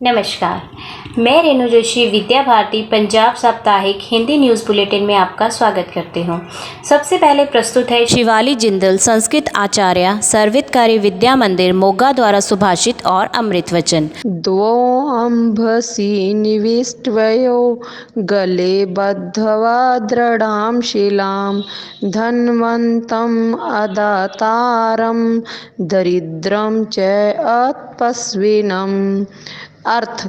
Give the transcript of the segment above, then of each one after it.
नमस्कार, मैं रेणु जोशी विद्या भारती पंजाब साप्ताहिक हिंदी न्यूज़ बुलेटिन में आपका स्वागत करती हूँ। सबसे पहले प्रस्तुत है शिवाली जिंदल संस्कृत आचार्य सर्वितकारी विद्या मंदिर मोगा द्वारा सुभाषित और अमृत वचन। द्वोऽम्भसि निविष्ट्वयो गले बद्ध्वा दृढां शिलां धनवन्तम् अदातारं दरिद्रं च तपस्विनम्। अर्थ,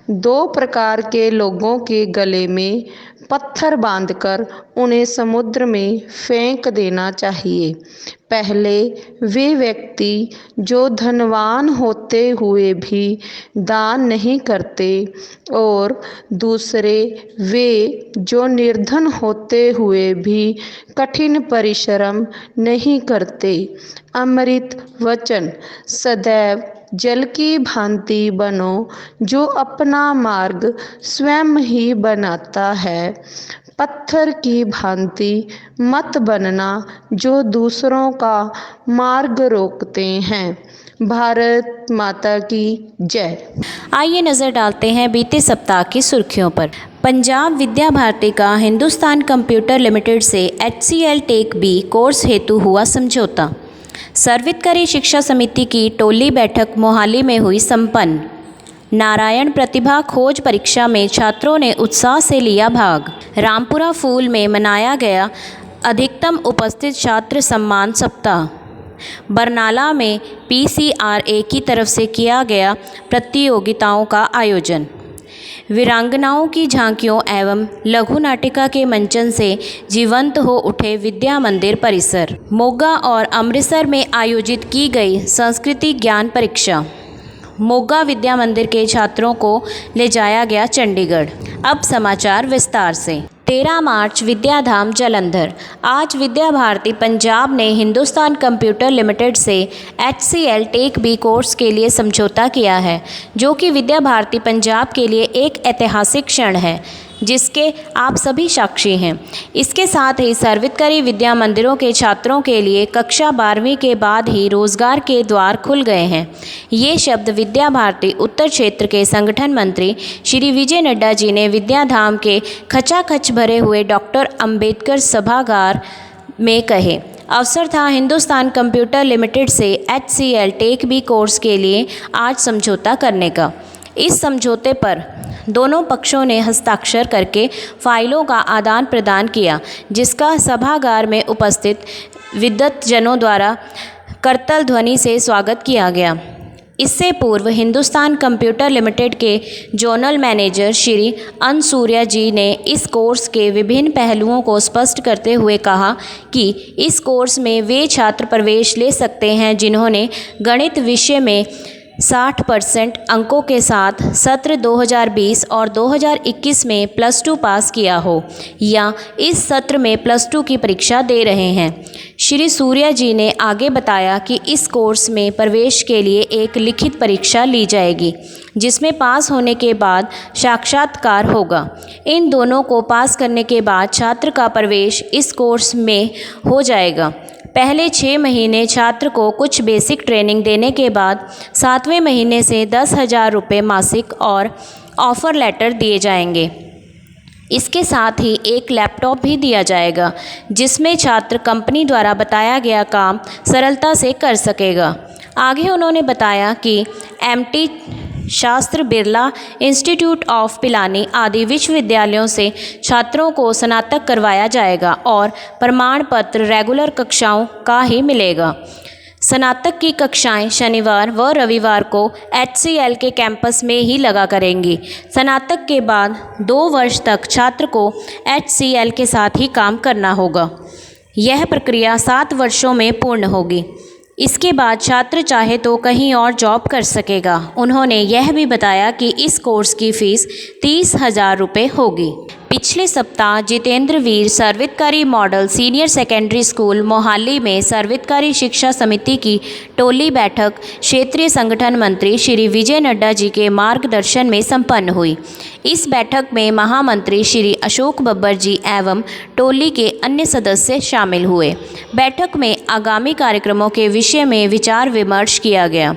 दो प्रकार के लोगों के गले में पत्थर बांधकर उन्हें समुद्र में फेंक देना चाहिए। पहले वे व्यक्ति जो धनवान होते हुए भी दान नहीं करते और दूसरे वे जो निर्धन होते हुए भी कठिन परिश्रम नहीं करते। अमृत वचन, सदैव जल की भांति बनो जो अपना मार्ग स्वयं ही बनाता है। पत्थर की भांति मत बनना जो दूसरों का मार्ग रोकते हैं। भारत माता की जय। आइए नज़र डालते हैं बीते सप्ताह की सुर्खियों पर। पंजाब विद्या भारती का हिंदुस्तान कंप्यूटर लिमिटेड से HCL टेक बी कोर्स हेतु हुआ समझौता। सर्वितकारी शिक्षा समिति की टोली बैठक मोहाली में हुई संपन्न। नारायण प्रतिभा खोज परीक्षा में छात्रों ने उत्साह से लिया भाग। रामपुरा फूल में मनाया गया अधिकतम उपस्थित छात्र सम्मान सप्ताह। बरनाला में PCRA की तरफ से किया गया प्रतियोगिताओं का आयोजन। वीरांगनाओं की झांकियों एवं लघु नाटिका के मंचन से जीवंत हो उठे विद्या मंदिर परिसर। मोगा और अमृतसर में आयोजित की गई संस्कृति ज्ञान परीक्षा। मोगा विद्या मंदिर के छात्रों को ले जाया गया चंडीगढ़। अब समाचार विस्तार से। 13 मार्च विद्याधाम जालंधर। आज विद्या भारती पंजाब ने हिंदुस्तान कंप्यूटर लिमिटेड से HCL टेक बी कोर्स के लिए समझौता किया है, जो कि विद्या भारती पंजाब के लिए एक ऐतिहासिक क्षण है जिसके आप सभी साक्षी हैं। इसके साथ ही सर्वितकारी विद्या मंदिरों के छात्रों के लिए कक्षा 12वीं के बाद ही रोजगार के द्वार खुल गए हैं। ये शब्द विद्या भारती उत्तर क्षेत्र के संगठन मंत्री श्री विजय नड्डा जी ने विद्याधाम के खचाखच भरे हुए डॉक्टर अंबेडकर सभागार में कहे। अवसर था हिंदुस्तान कंप्यूटर लिमिटेड से HCL टेक बी कोर्स के लिए आज समझौता करने का। इस समझौते पर दोनों पक्षों ने हस्ताक्षर करके फाइलों का आदान प्रदान किया, जिसका सभागार में उपस्थित विद्वत्तजनों द्वारा करतल ध्वनि से स्वागत किया गया। इससे पूर्व हिंदुस्तान कंप्यूटर लिमिटेड के जोनल मैनेजर श्री अनसूर्या जी ने इस कोर्स के विभिन्न पहलुओं को स्पष्ट करते हुए कहा कि इस कोर्स में वे छात्र प्रवेश ले सकते हैं जिन्होंने गणित विषय में 60% अंकों के साथ सत्र 2020 और 2021 में +2 पास किया हो या इस सत्र में +2 की परीक्षा दे रहे हैं। श्री सूर्या जी ने आगे बताया कि इस कोर्स में प्रवेश के लिए एक लिखित परीक्षा ली जाएगी, जिसमें पास होने के बाद साक्षात्कार होगा। इन दोनों को पास करने के बाद छात्र का प्रवेश इस कोर्स में हो जाएगा। पहले 6 महीने छात्र को कुछ बेसिक ट्रेनिंग देने के बाद 7वें महीने से 10,000 रुपये मासिक और ऑफ़र लेटर दिए जाएंगे। इसके साथ ही एक लैपटॉप भी दिया जाएगा, जिसमें छात्र कंपनी द्वारा बताया गया काम सरलता से कर सकेगा। आगे उन्होंने बताया कि MT शास्त्र बिरला इंस्टीट्यूट ऑफ पिलानी आदि विश्वविद्यालयों से छात्रों को स्नातक करवाया जाएगा और प्रमाण पत्र रेगुलर कक्षाओं का ही मिलेगा। स्नातक की कक्षाएं शनिवार व रविवार को HCL के कैंपस में ही लगा करेंगी। स्नातक के बाद 2 वर्ष तक छात्र को HCL के साथ ही काम करना होगा। यह प्रक्रिया 7 वर्षों में पूर्ण होगी। इसके बाद छात्र चाहे तो कहीं और जॉब कर सकेगा। उन्होंने यह भी बताया कि इस कोर्स की फ़ीस 30,000 रुपये होगी। पिछले सप्ताह Jitendravir Sarvottari model senior secondary school Mohali में सर्वोत्तरी शिक्षा समिति की टोली बैठक क्षेत्रीय संगठन मंत्री श्री विजय नड्डा जी के मार्गदर्शन में संपन्न हुई। इस बैठक में महामंत्री श्री अशोक बब्बर जी एवं टोली के अन्य सदस्य शामिल हुए। बैठक में आगामी कार्यक्रमों के विषय में विचार विमर्श किया गया।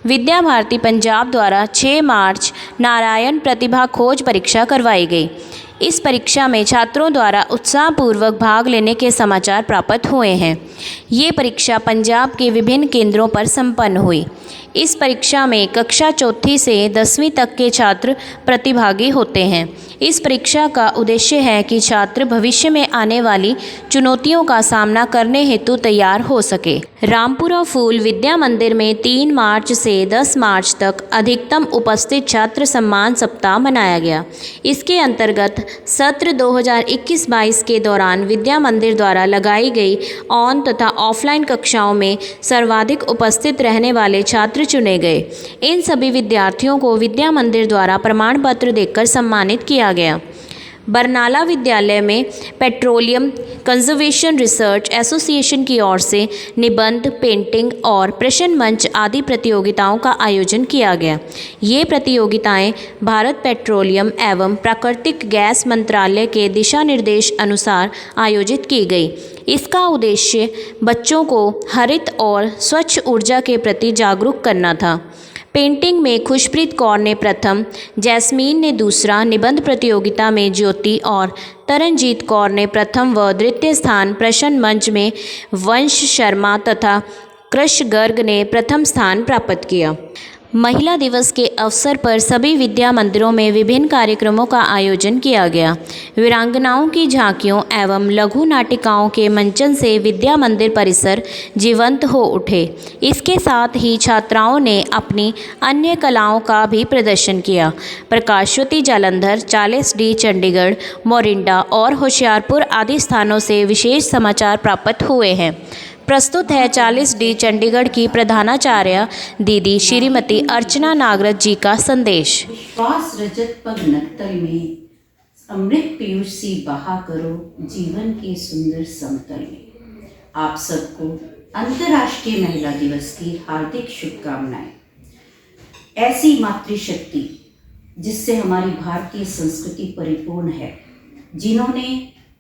विद्या भारती पंजाब द्वारा 6 मार्च नारायण प्रतिभा खोज परीक्षा करवाई गई। इस परीक्षा में छात्रों द्वारा उत्साहपूर्वक भाग लेने के समाचार प्राप्त हुए हैं। ये परीक्षा पंजाब के विभिन्न केंद्रों पर संपन्न हुई। इस परीक्षा में कक्षा 4 से 10वीं तक के छात्र प्रतिभागी होते हैं। इस परीक्षा का उद्देश्य है कि छात्र भविष्य में आने वाली चुनौतियों का सामना करने हेतु तैयार हो सके। रामपुरा फूल विद्या मंदिर में 3 मार्च से 10 मार्च तक अधिकतम उपस्थित छात्र सम्मान सप्ताह मनाया गया। इसके अंतर्गत सत्र 2021-22 के दौरान विद्या मंदिर द्वारा लगाई गई ऑन तथा ऑफलाइन कक्षाओं में सर्वाधिक उपस्थित रहने वाले छात्र चुने गए। इन सभी विद्यार्थियों को विद्या मंदिर द्वारा प्रमाण पत्र देकर सम्मानित किया गया। बरनाला विद्यालय में पेट्रोलियम कंजर्वेशन रिसर्च एसोसिएशन की ओर से निबंध, पेंटिंग और प्रश्न मंच आदि प्रतियोगिताओं का आयोजन किया गया। ये प्रतियोगिताएं भारत पेट्रोलियम एवं प्राकृतिक गैस मंत्रालय के दिशा निर्देश अनुसार आयोजित की गई। इसका उद्देश्य बच्चों को हरित और स्वच्छ ऊर्जा के प्रति जागरूक करना था। पेंटिंग में खुशप्रीत कौर ने प्रथम, जैस्मीन ने दूसरा, निबंध प्रतियोगिता में ज्योति और तरनजीत कौर ने प्रथम व द्वितीय स्थान, प्रश्न मंच में वंश शर्मा तथा कृष गर्ग ने प्रथम स्थान प्राप्त किया। महिला दिवस के अवसर पर सभी विद्या मंदिरों में विभिन्न कार्यक्रमों का आयोजन किया गया। वीरांगनाओं की झांकियों एवं लघु नाटिकाओं के मंचन से विद्या मंदिर परिसर जीवंत हो उठे। इसके साथ ही छात्राओं ने अपनी अन्य कलाओं का भी प्रदर्शन किया। प्रकाशवती जालंधर, 40D चंडीगढ़, मोरिंडा और होशियारपुर आदि स्थानों से विशेष समाचार प्राप्त हुए हैं। प्रस्तुत है 40D चंडीगढ़ की प्रधानाचार्य दीदी श्रीमती अर्चना नागरथ जी का संदेश। विश्वास रजत पग नक्तल में अमृत पीयूष सी बहा करो जीवन के सुंदर समतल में। आप सबको अंतर्राष्ट्रीय महिला दिवस की हार्दिक शुभकामनाएं। ऐसी मातृशक्ति जिससे हमारी भारतीय संस्कृति परिपूर्ण है, जिन्होंने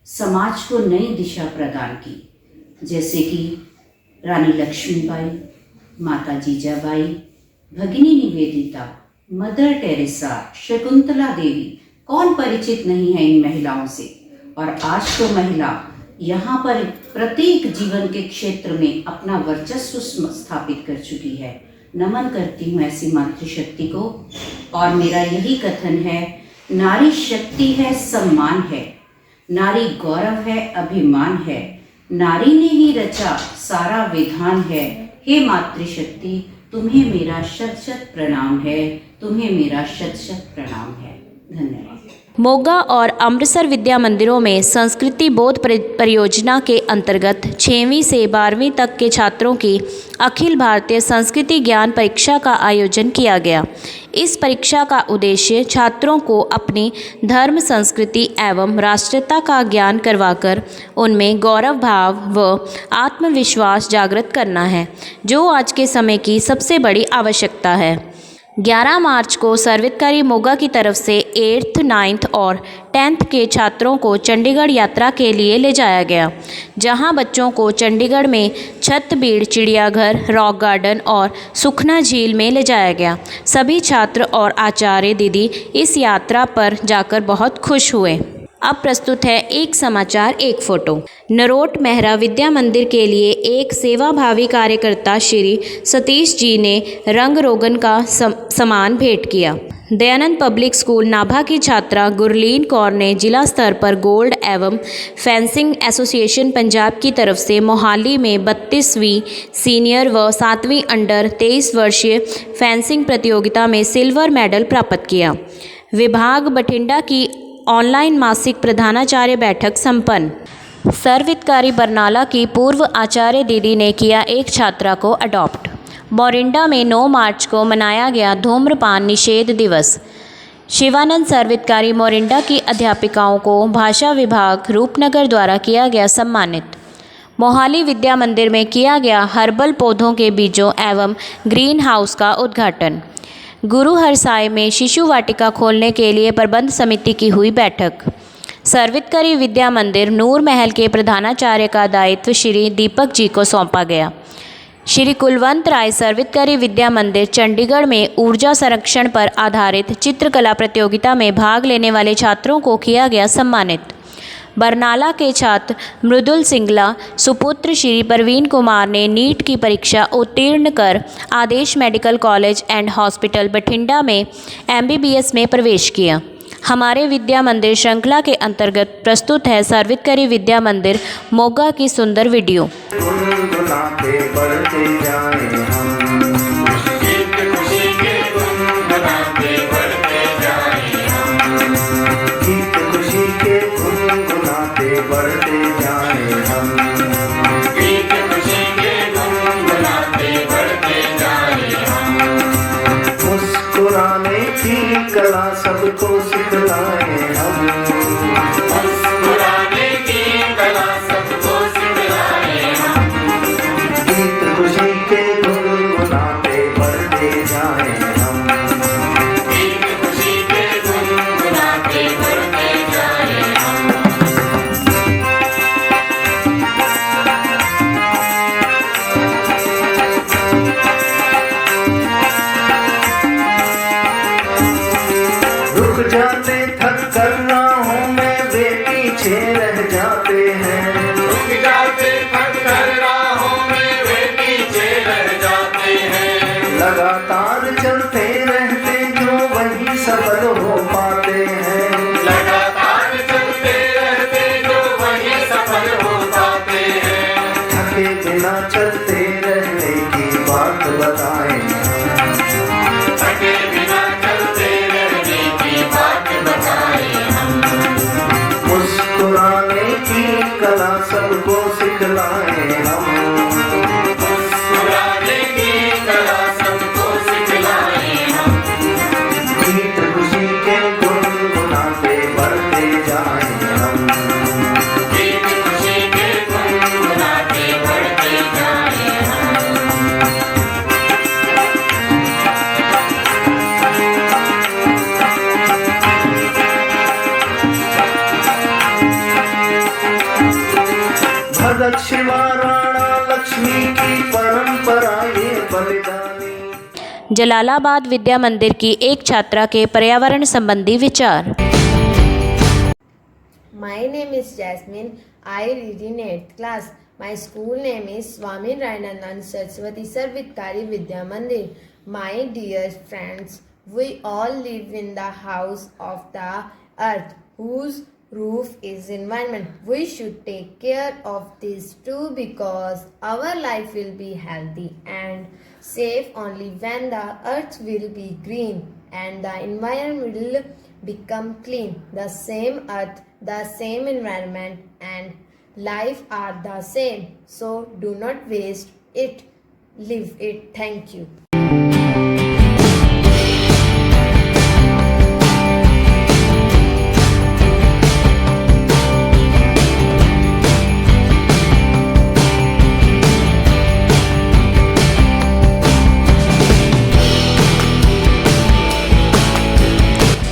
समाज को नई दिशा प्रदान की, जैसे कि रानी लक्ष्मीबाई, माता जीजाबाई, भगिनी निवेदिता, मदर टेरेसा, शकुंतला देवी, कौन परिचित नहीं है इन महिलाओं से। और आज तो महिला यहाँ पर प्रत्येक जीवन के क्षेत्र में अपना वर्चस्व स्थापित कर चुकी है। नमन करती हूँ ऐसी मातृशक्ति को। और मेरा यही कथन है, नारी शक्ति है, सम्मान है, नारी गौरव है, अभिमान है, नारी ने ही रचा सारा विधान है। हे मातृशक्ति, तुम्हें मेरा शत शत प्रणाम है, तुम्हें मेरा शत शत प्रणाम है। धन्यवाद। मोगा और अमृतसर विद्या मंदिरों में संस्कृति बोध परियोजना के अंतर्गत 6वीं से 12वीं तक के छात्रों की अखिल भारतीय संस्कृति ज्ञान परीक्षा का आयोजन किया गया। इस परीक्षा का उद्देश्य छात्रों को अपनी धर्म, संस्कृति एवं राष्ट्रीयता का ज्ञान करवाकर उनमें गौरव भाव व आत्मविश्वास जागृत करना है, जो आज के समय की सबसे बड़ी आवश्यकता है। 11 मार्च को सर्वोत्तरी मोगा की तरफ से 8th, 9th और 10th के छात्रों को चंडीगढ़ यात्रा के लिए ले जाया गया, जहां बच्चों को चंडीगढ़ में छतबीड़ चिड़ियाघर, रॉक गार्डन और सुखना झील में ले जाया गया। सभी छात्र और आचार्य दीदी इस यात्रा पर जाकर बहुत खुश हुए। अब प्रस्तुत है एक समाचार एक फोटो। नरोट मेहरा विद्या मंदिर के लिए एक सेवाभावी कार्यकर्ता श्री सतीश जी ने रंग रोगन का सामान भेंट किया। दयानंद पब्लिक स्कूल नाभा की छात्रा गुरलीन कौर ने जिला स्तर पर गोल्ड एवं फेंसिंग एसोसिएशन पंजाब की तरफ से मोहाली में 32वीं सीनियर व 7वीं अंडर 23 वर्षीय फेंसिंग प्रतियोगिता में सिल्वर मेडल प्राप्त किया। विभाग बठिंडा की ऑनलाइन मासिक प्रधानाचार्य बैठक संपन्न। सर्वोत्तरी बरनाला की पूर्व आचार्य दीदी ने किया एक छात्रा को अडॉप्ट। मोरिंडा में 9 मार्च को मनाया गया धूम्रपान निषेध दिवस। शिवानंद सर्वहितकारी मोरिंडा की अध्यापिकाओं को भाषा विभाग रूपनगर द्वारा किया गया सम्मानित। मोहाली विद्या मंदिर में किया गया हर्बल पौधों के बीजों एवं ग्रीन हाउस का उद्घाटन। गुरु हरसाय में शिशु वाटिका खोलने के लिए प्रबंध समिति की हुई बैठक। सर्वहितकारी विद्या मंदिर नूर महल के प्रधानाचार्य का दायित्व श्री दीपक जी को सौंपा गया। श्री कुलवंत राय सर्वहितकारी विद्या मंदिर चंडीगढ़ में ऊर्जा संरक्षण पर आधारित चित्रकला प्रतियोगिता में भाग लेने वाले छात्रों को किया गया सम्मानित। बरनाला के छात्र मृदुल सिंगला सुपुत्र श्री परवीन कुमार ने नीट की परीक्षा उत्तीर्ण कर Adesh medical college and hospital Bathinda में MBBS में प्रवेश किया। हमारे विद्या मंदिर श्रृंखला के अंतर्गत प्रस्तुत है सर्वहितकारी विद्या मंदिर मोगा की सुंदर वीडियो। मुस्कुराने की कला सबको सिखलाए हम। मुस्कुराने की कला सबको सिखलाए हम। गीत खुशी के गुनगुनाते बढ़ते जाए हम। गीत खुशी के गुनगुनाते बढ़ते जाए हम। रुक जाते थक कर राहों में वे पीछे रह जाते हैं। रुक जाते थक कर राहों में वे पीछे रह जाते हैं। लगातार चलते रहते जो वही सफल हो पाते हैं। लगातार चलते रहते जो वही सफल हो पाते हैं। थके बिना चलते रहने की बात बताएं। थके बिना चलते रहने की बात बताएं हम। मुस्कुराने की कला सबको सिखलाएं हम। मुस्कुराने की कला सबको सिखलाएं हम। गीत खुशी के गुनगुनाते बढ़ते जाएं हम। गीत खुशी के गुनगुनाते बढ़ते जाएं हम। भगत शिवा राणा लक्ष्मी की परंपरा ये बलिदानी। जलालाबाद विद्या मंदिर की एक छात्रा के पर्यावरण संबंधी विचार। My name is Jasmine. I read in 8th class. My school name is Swami Rayanand Saraswati Sarvhitkari Vidya Mandir. My dear friends, we all live in the house of the earth, whose roof is environment. We should take care of this too, because our life will be healthy and safe only when the earth will be green and the environment will become clean. The same earth, the same environment and life are the same. So do not waste it, live it. Thank you.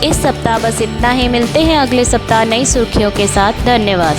इस सप्ताह बस इतना ही। मिलते हैं अगले सप्ताह नई सुर्खियों के साथ। धन्यवाद।